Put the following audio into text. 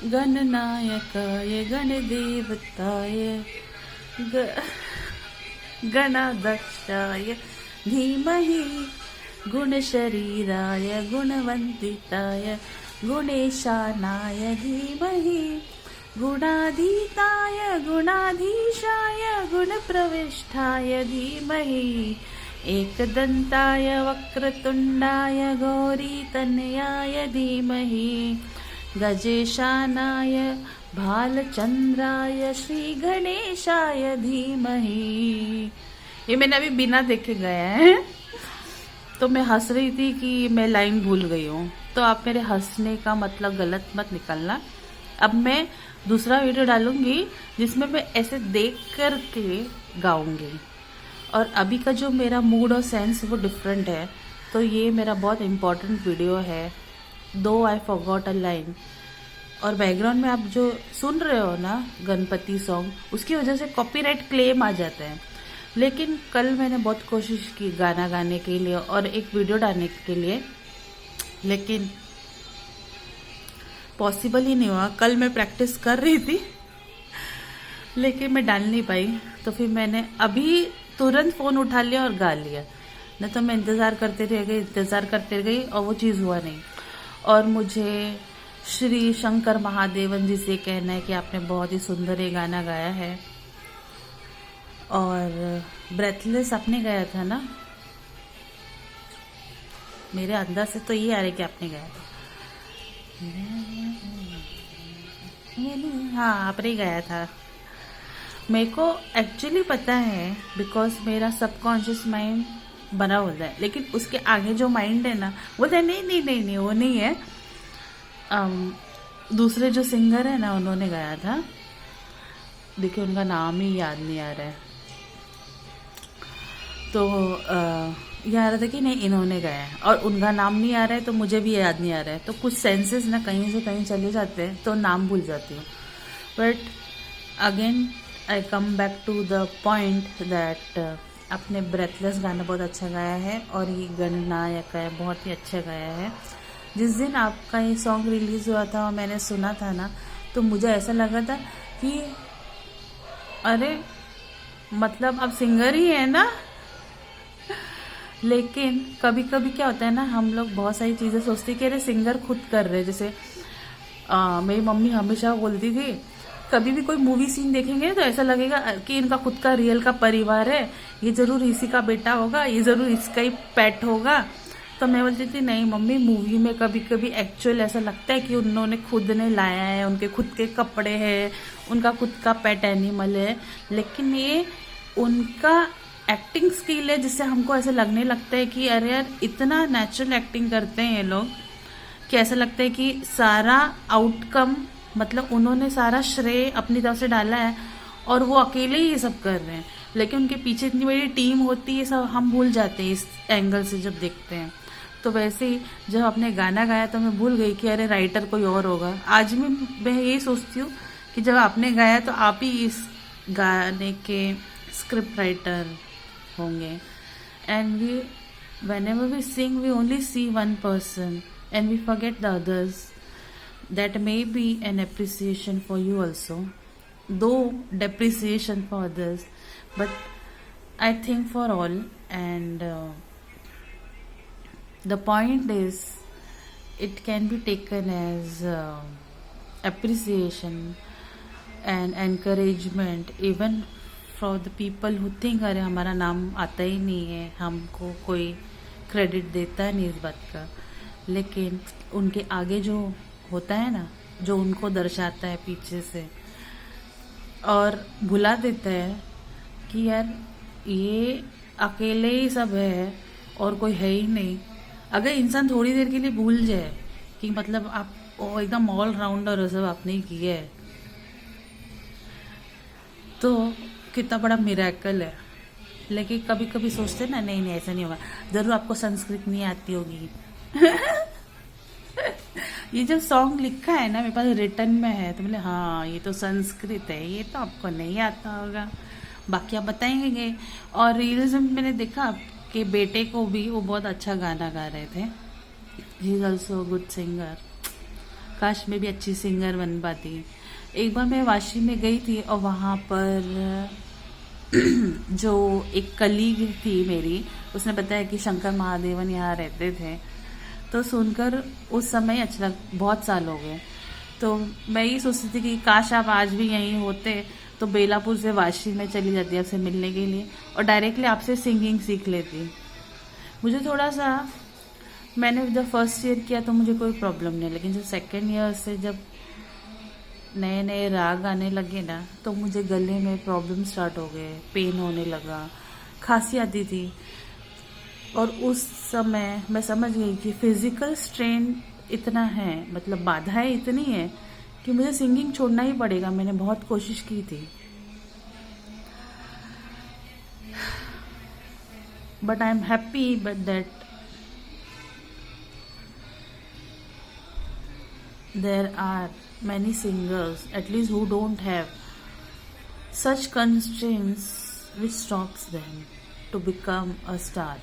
गणनायकाय गणदेवताय ग गणाध्यक्षाय धीमहि गुणशरीराय गुणवन्दिताय गुणेशानाय धीमहि गुणाधीताय गुणाधीशाय गुणप्रविष्टाय धीमहि एकदन्ताय वक्रतुण्डाय गौरीतनयाय धीमहि गजेशानाय भालचंद्राय श्री गणेशाय धीमहि। ये मैंने अभी बिना देखे गया है, तो मैं हंस रही थी कि मैं लाइन भूल गई हूँ, तो आप मेरे हंसने का मतलब गलत मत निकालना। अब मैं दूसरा वीडियो डालूंगी जिसमें मैं ऐसे देख कर के गाऊंगी, और अभी का जो मेरा मूड और सेंस वो डिफरेंट है, तो ये मेरा बहुत इम्पोर्टेंट वीडियो है। दो आई फॉरगॉट अ लाइन, और बैकग्राउंड में आप जो सुन रहे हो ना गणपति सॉन्ग, उसकी वजह से कॉपीराइट क्लेम आ जाते हैं। लेकिन कल मैंने बहुत कोशिश की गाना गाने के लिए और एक वीडियो डालने के लिए, लेकिन पॉसिबल ही नहीं हुआ। कल मैं प्रैक्टिस कर रही थी लेकिन मैं डाल नहीं पाई, तो फिर मैंने अभी तुरंत फ़ोन उठा लिया और गा लिया। नहीं तो मैं इंतज़ार करते रह गई और वो चीज़ हुआ नहीं। और मुझे श्री शंकर महादेवन जी से कहना है कि आपने बहुत ही सुंदर ये गाना गाया है। और ब्रेथलेस आपने गाया था ना, मेरे अंदर से तो ये आ रहा है कि आपने गाया था। हाँ, आपने गाया था। मेरे को एक्चुअली पता है, बिकॉज मेरा सबकॉन्शियस माइंड बना होता है, लेकिन उसके आगे जो माइंड है ना वो तो नहीं वो नहीं है। दूसरे जो सिंगर है ना उन्होंने गाया था, देखिए उनका नाम ही याद नहीं आ रहा है, तो ये आ रहा था कि नहीं इन्होंने गाया है, और उनका नाम नहीं आ रहा है तो मुझे भी याद नहीं आ रहा है। तो कुछ सेंसेस ना कहीं से कहीं चले जाते हैं तो नाम भूल जाती हूँ। But again I come back to the point that आपने ब्रेथलेस गाना बहुत अच्छा गाया है, और ये गणनायक है बहुत ही अच्छा गाया है। जिस दिन आपका ये सॉन्ग रिलीज़ हुआ था और मैंने सुना था ना, तो मुझे ऐसा लगा था कि अरे मतलब अब सिंगर ही है ना। लेकिन कभी कभी क्या होता है ना, हम लोग बहुत सारी चीज़ें सोचते हैं कि अरे सिंगर खुद कर रहे हैं। जैसे मेरी मम्मी हमेशा बोलती थी, कभी भी कोई मूवी सीन देखेंगे तो ऐसा लगेगा कि इनका खुद का रियल का परिवार है, ये ज़रूर इसी का बेटा होगा, ये ज़रूर इसका ही पेट होगा। तो मैं बोलती थी नहीं मम्मी, मूवी में कभी कभी एक्चुअल ऐसा लगता है कि उन्होंने खुद ने लाया है, उनके खुद के कपड़े हैं, उनका खुद का पेट एनिमल है, लेकिन ये उनका एक्टिंग स्किल है जिससे हमको ऐसे लगने लगता है कि अरे यार इतना नेचुरल एक्टिंग करते हैं ये लोग कि ऐसा लगता है कि सारा आउटकम, मतलब उन्होंने सारा श्रेय अपनी तरफ से डाला है और वो अकेले ही ये सब कर रहे हैं। लेकिन उनके पीछे इतनी बड़ी टीम होती है, सब हम भूल जाते हैं इस एंगल से जब देखते हैं। तो वैसे ही जब आपने गाना गाया तो मैं भूल गई कि अरे राइटर कोई और होगा। आज भी मैं यही सोचती हूँ कि जब आपने गाया तो आप ही इस गाने के स्क्रिप्ट राइटर होंगे। And we whenever we sing we only see one person and we forget the others. That may be an appreciation for you also, though depreciation for others, but I think for all. And the point is it can be taken as appreciation and encouragement even for the people who think अरे हमारा नाम आता ही नहीं है, हमको कोई credit देता नहीं इस बात का। लेकिन उनके आगे जो होता है ना, जो उनको दर्शाता है पीछे से और भुला देता है कि यार ये अकेले ही सब है और कोई है ही नहीं। अगर इंसान थोड़ी देर के लिए भूल जाए कि मतलब आप एकदम ऑल राउंडर सब आपने ही किया है, तो कितना बड़ा मिरेकल है। लेकिन कभी कभी सोचते ना नहीं ऐसा नहीं होगा, जरूर आपको संस्कृत नहीं आती होगी। ये जब सॉन्ग लिखा है ना मेरे पास रिटर्न में है, तो बोले हाँ ये तो संस्कृत है, ये तो आपको नहीं आता होगा, बाकी आप बताएंगे। और रील्स में मैंने देखा कि बेटे को भी वो बहुत अच्छा गाना गा रहे थे, he is also good singer. काश मैं भी अच्छी सिंगर बन पाती। एक बार मैं वाशी में गई थी और वहाँ पर जो एक कलीग थी मेरी, उसने बताया कि शंकर महादेवन यहाँ रहते थे। तो सुनकर उस समय अच्छा लग, बहुत साल हो गए। तो मैं ये सोचती थी कि काश आप आज भी यहीं होते तो बेलापुर से वाशी में चली जाती आपसे मिलने के लिए और डायरेक्टली आपसे सिंगिंग सीख लेती। मुझे थोड़ा सा, मैंने जब फर्स्ट ईयर किया तो मुझे कोई प्रॉब्लम नहीं, लेकिन जब सेकेंड ईयर से जब नए नए राग आने लगे ना तो मुझे गले में प्रॉब्लम स्टार्ट हो गए, पेन होने लगा, खांसी आती थी। और उस समय मैं समझ गई कि फिजिकल स्ट्रेन इतना है, मतलब बाधाएं इतनी है कि मुझे सिंगिंग छोड़ना ही पड़ेगा। मैंने बहुत कोशिश की थी, but I am happy but that there are many singers at least who don't have such constraints which stops them to become a star.